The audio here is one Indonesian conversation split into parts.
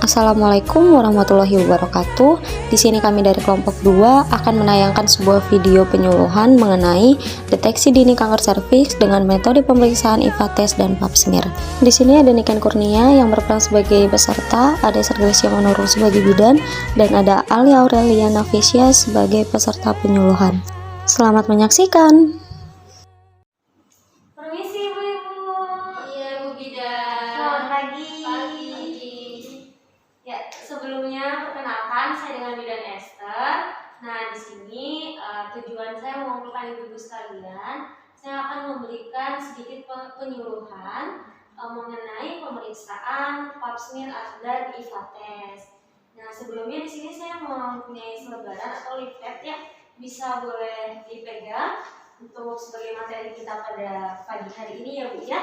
Assalamualaikum warahmatullahi wabarakatuh. Di sini kami dari kelompok 2 akan menayangkan sebuah video penyuluhan mengenai deteksi dini kanker serviks dengan metode pemeriksaan IVA test dan pap smear. Di sini ada Niken Kurnia yang berperan sebagai peserta, ada Sergresya Manurung sebagai bidan, dan ada Alia Aurelia Nafisya sebagai peserta penyuluhan. Selamat menyaksikan. Permisi ibu-ibu. Iya Bu Bidan. Selamat pagi. Ya, sebelumnya perkenalkan saya dengan Bidan Esther. Nah, di sini tujuan saya mengumpulkan ibu-ibu sekalian. Saya akan memberikan sedikit penyuluhan mengenai pemeriksaan pap smear dan IVA test. Nah, sebelumnya di sini saya mempunyai selebaran atau leaflet ya, bisa boleh dipegang untuk sebagai materi kita pada pagi hari ini ya Bu ya.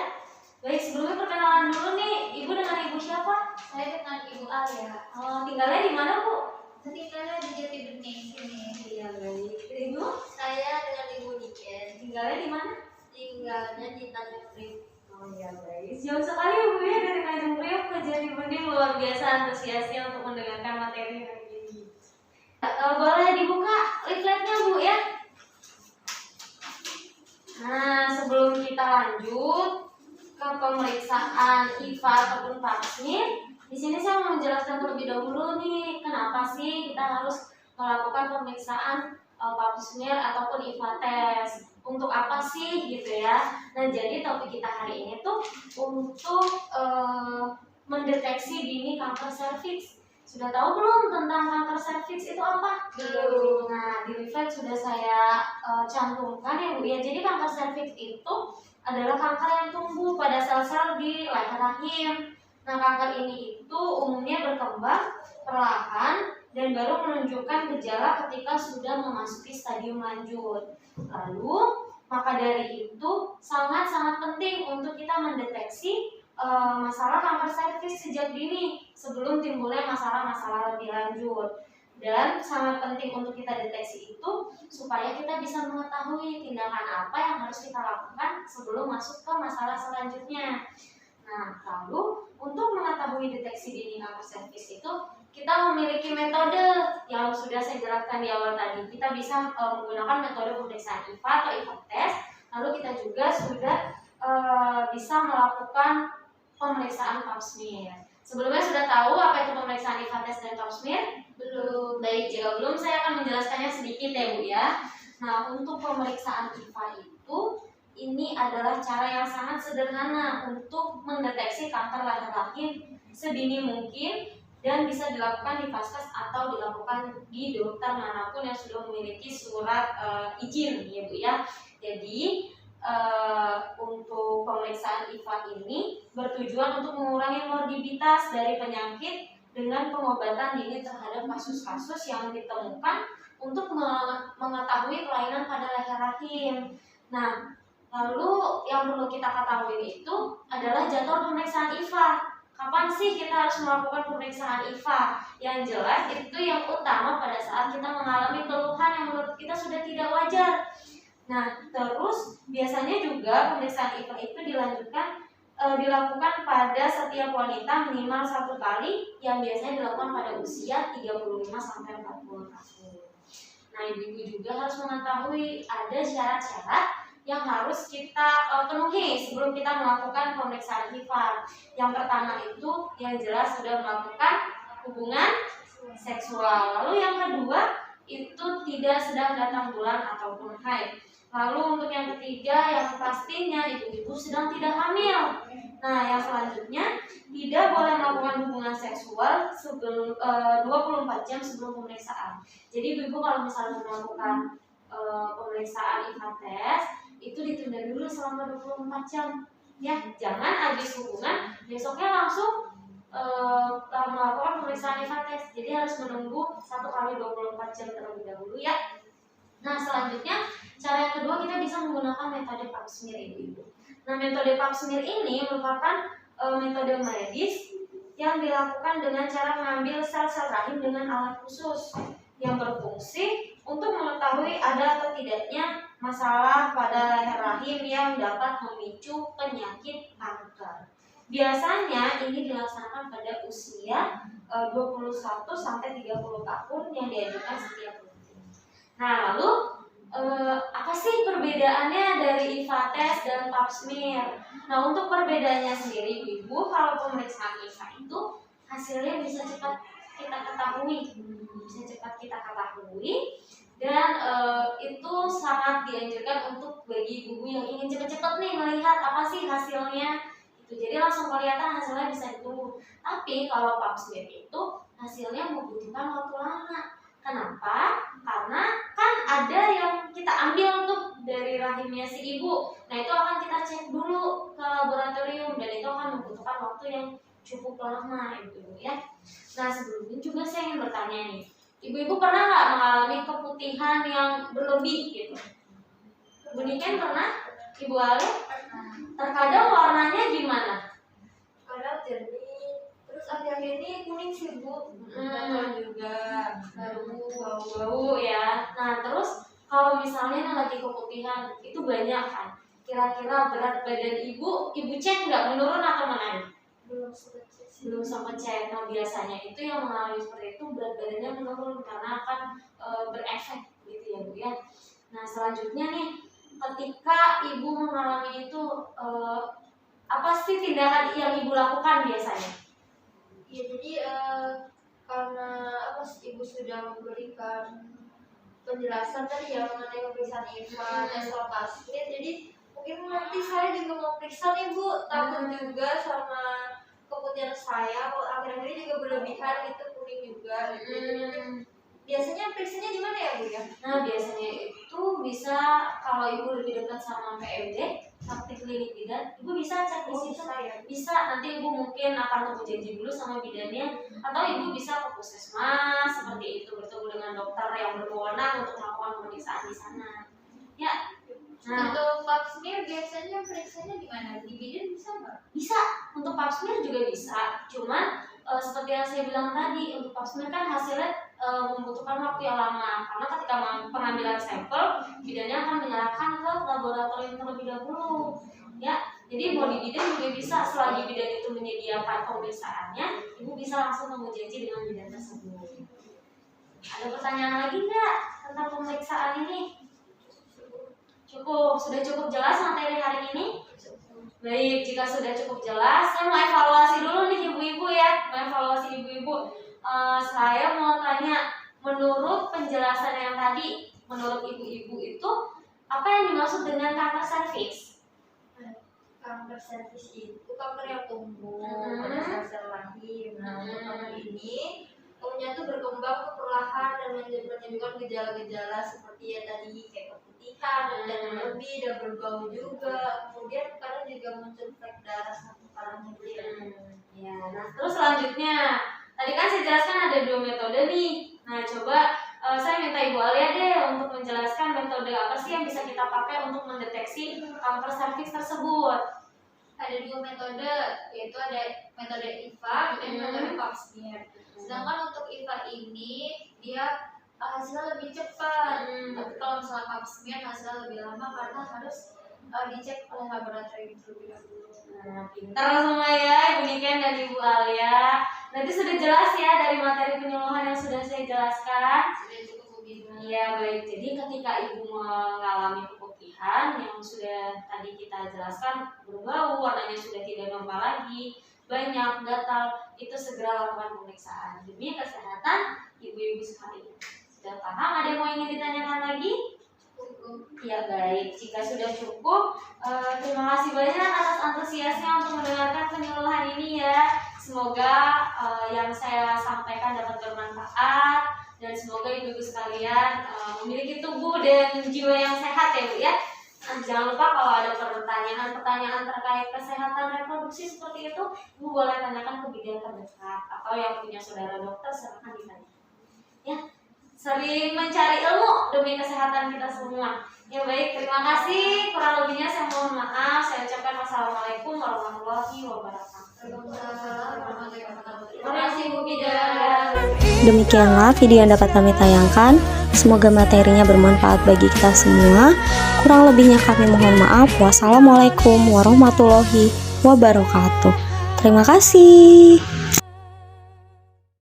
Baik, sebelumnya perkenalan dulu nih, Ibu dengan Ibu siapa? Saya dengan Ibu Alia. Tinggalnya di mana Bu? Tinggalnya di Jati Bening sini. Iya baik. Ibu? Saya dengan Ibu Niken. Tinggalnya di mana? Tinggalnya di Tanjung Priok. Oh iya baik. Jauh sekali ya Bu ya dari Tanjung Priok ke Jati Bening, luar biasa antusiasnya untuk mendengarkan materi hari ini. Boleh dibuka leafletnya Bu ya? Nah, sebelum kita lanjut ke pemeriksaan IVA ataupun pap smear, di sini saya mau menjelaskan terlebih dahulu nih kenapa sih kita harus melakukan pemeriksaan pap smear ataupun IVA test. Untuk apa sih gitu ya? Nah, jadi topik kita hari ini tuh untuk mendeteksi dini kanker serviks. Sudah tahu belum tentang kanker serviks itu apa? Belum. Nah, di leaflet sudah saya cantumkan ya Bu ya. Jadi kanker serviks itu adalah kanker yang tumbuh pada sel-sel di leher rahim. Nah, kanker ini itu umumnya berkembang perlahan dan baru menunjukkan gejala ketika sudah memasuki stadium lanjut. Lalu, maka dari itu sangat-sangat penting untuk kita mendeteksi masalah kanker serviks sejak dini sebelum timbulnya masalah-masalah lebih lanjut. Dan sangat penting untuk kita deteksi itu supaya kita bisa mengetahui tindakan apa yang harus kita lakukan sebelum masuk ke masalah selanjutnya. Nah, lalu untuk mengetahui deteksi dini kanker serviks itu kita memiliki metode yang sudah saya jelaskan di awal tadi. Kita bisa menggunakan metode pemeriksaan IVA atau IVA test. Lalu kita juga sudah bisa melakukan pemeriksaan pap smear. Sebelumnya sudah tahu apa itu pemeriksaan IVA test dan pap smear? Belum. Baik, jika belum saya akan menjelaskannya sedikit ya Bu ya. Nah, untuk pemeriksaan IVA itu ini adalah cara yang sangat sederhana untuk mendeteksi kanker leher rahim sedini mungkin dan bisa dilakukan di vaskes atau dilakukan di dokter manapun yang sudah memiliki surat izin ya Bu ya. Jadi untuk pemeriksaan IVA ini bertujuan untuk mengurangi morbiditas dari penyakit dengan pengobatan dini terhadap kasus-kasus yang ditemukan untuk mengetahui kelainan pada leher rahim. Nah, lalu yang perlu kita ketahui itu adalah jadwal pemeriksaan IVA. Kapan sih kita harus melakukan pemeriksaan IVA? Yang jelas itu yang utama pada saat kita mengalami keluhan yang menurut kita sudah tidak wajar. Nah, terus biasanya juga pemeriksaan IVA itu dilakukan pada setiap wanita minimal 1 kali yang biasanya dilakukan pada usia 35 sampai 40 tahun. Nah, ibu-ibu juga harus mengetahui ada syarat-syarat yang harus kita penuhi sebelum kita melakukan pemeriksaan IVA. Yang pertama itu yang jelas sudah melakukan hubungan seksual. Lalu yang kedua itu tidak sedang datang bulan ataupun haid. Lalu untuk yang ketiga yang pastinya ibu-ibu sedang tidak hamil. Nah, yang selanjutnya tidak boleh melakukan hubungan seksual sebelum 24 jam sebelum pemeriksaan. Jadi ibu-ibu kalau misalnya melakukan pemeriksaan IVA test itu ditunda dulu selama 24 jam. Ya, jangan habis hubungan besoknya langsung melakukan pemeriksaan IVA test. Jadi harus menunggu 1 kali 24 jam terlebih dahulu ya. Nah, selanjutnya cara yang kedua kita bisa menggunakan metode pap smear ibu-ibu. Nah, metode pap smear ini merupakan metode medis yang dilakukan dengan cara mengambil sel-sel rahim dengan alat khusus yang berfungsi untuk mengetahui ada atau tidaknya masalah pada leher rahim yang dapat memicu penyakit kanker. Biasanya ini dilaksanakan pada usia 21 sampai 30 tahun yang diajukan setiap bulan. Nah, lalu apa sih perbedaannya dari IVA test dan pap smear? Nah, untuk perbedaannya sendiri Ibu, kalau pemeriksaan IVA itu hasilnya bisa cepat kita ketahui, dan itu sangat dianjurkan untuk bagi ibu yang ingin cepat-cepat nih melihat apa sih hasilnya. Jadi langsung kelihatan hasilnya bisa ditunggu. Tapi kalau pap smear itu hasilnya membutuhkan waktu lama. Kenapa? Karena kan ada yang kita ambil tuh dari rahimnya si ibu. Nah, itu akan kita cek dulu ke laboratorium dan itu akan membutuhkan waktu yang cukup lama, Ibu ya. Nah, sebelumnya juga saya ingin bertanya nih. Ibu-ibu pernah nggak mengalami keputihan yang berlebih gitu? Bu Niken pernah? Ibu Ale? Terkadang warnanya gimana? Kadang jernih, terus akhir-akhir ini kuning sih Bu. Gatal juga, bau ya. Nah, terus kalau misalnya lagi keputihan itu banyak kan? Kira-kira berat badan ibu cek nggak menurun atau menaik? Belum sempat cek. Nah, biasanya itu yang mengalami seperti itu berat badannya menurun karena akan berefek gitu ya Bu ya. Nah, selanjutnya nih, ketika ibu mengalami itu apa sih tindakan yang ibu lakukan biasanya? Ya jadi karena ibu sudah memberikan penjelasan tadi ya mengenai pemeriksaan IVA dan pap smear, jadi mungkin nanti saya juga mau periksa nih Bu, takut juga sama keputihan saya, kalau akhir-akhir ini juga berlebihan gitu, kuning juga gitu. Biasanya periksanya di mana ya Bu ya? Nah, biasanya itu bisa kalau ibu lebih dekat sama PMD, praktik klinik bidan, ibu bisa cek di situ. Bisa, nanti ibu mungkin akan temu janji dulu sama bidannya, atau ibu bisa ke puskesmas seperti itu, bertemu dengan dokter yang berwenang untuk melakukan pemeriksaan di sana. Ya. Nah, untuk pap smear biasanya periksanya di mana? Di bidan bisa nggak? bisa, untuk pap smear juga bisa. Cuman seperti yang saya bilang tadi, untuk pap smear kan hasilnya membutuhkan waktu yang lama karena ketika pengambilan sampel bidannya akan menyerahkan ke laboratorium terlebih dahulu. Ya, jadi mau di bidan juga bisa. Selagi bidan itu menyediakan pemeriksaannya, ibu bisa langsung temu janji dengan bidan tersebut. Ada pertanyaan lagi nggak tentang pemeriksaan ini? Cukup, sudah cukup jelas materi hari ini? Baik, jika sudah cukup jelas, saya mau evaluasi dulu nih ibu-ibu ya. Saya mau tanya, menurut penjelasan yang tadi, menurut ibu-ibu itu apa yang dimaksud dengan kanker serviks? Kanker serviks itu kanker yang tumbuh pada sel-sel rahim. Nah, untuk kanker ini umumnya itu berkembang perlahan dan menunjukkan gejala-gejala seperti ya tadi kayak keputihan dan berlebih dan berbau juga. Kemudian kadang juga muncul flek darah satu parahnya Ya, nah terus selanjutnya tadi kan saya jelaskan ada 2 metode nih. Nah, coba saya minta Ibu Alia deh untuk menjelaskan metode apa sih yang bisa kita pakai untuk mendeteksi kanker serviks tersebut. Ada 2 metode, yaitu ada metode IVA dan metode pap smear. Sedangkan untuk IVA ini dia hasilnya lebih cepat. Tapi kalau misalnya pap smear hasilnya lebih lama karena harus dicek oleh laboratorium terlebih dahulu. Nah, pintar semua ya Ibu Niken dan Ibu Alia. Nanti sudah jelas ya dari materi penyuluhan yang sudah saya jelaskan. Sudah cukup begitu. Iya, baik. Jadi ketika Ibu mengalami keputihan yang sudah tadi kita jelaskan, berbau, warnanya sudah tidak normal lagi, banyak, gatal, itu segera lakukan pemeriksaan demi kesehatan ibu-ibu sekalian. Sudah paham? Ada yang mau ingin ditanyakan lagi? Ya, baik. Jika sudah cukup, terima kasih banyak atas antusiasnya untuk mendengarkan penyuluhan ini ya. Semoga yang saya sampaikan dapat bermanfaat dan semoga ibu-ibu sekalian memiliki tubuh dan jiwa yang sehat ya Bu ya. Jangan lupa kalau ada pertanyaan terkait kesehatan reproduksi seperti itu, Ibu boleh tanyakan ke bidan terdekat atau yang punya saudara dokter, silakan ditanya. Ya, sering mencari ilmu demi kesehatan kita semua. Ya baik, terima kasih. Kurang lebihnya saya mohon maaf. Saya ucapkan wassalamualaikum warahmatullahi wabarakatuh. Terima kasih Bu Bidan. Demikianlah video yang dapat kami tayangkan. Semoga materinya bermanfaat bagi kita semua. Kurang lebihnya kami mohon maaf. Wassalamualaikum warahmatullahi wabarakatuh. Terima kasih.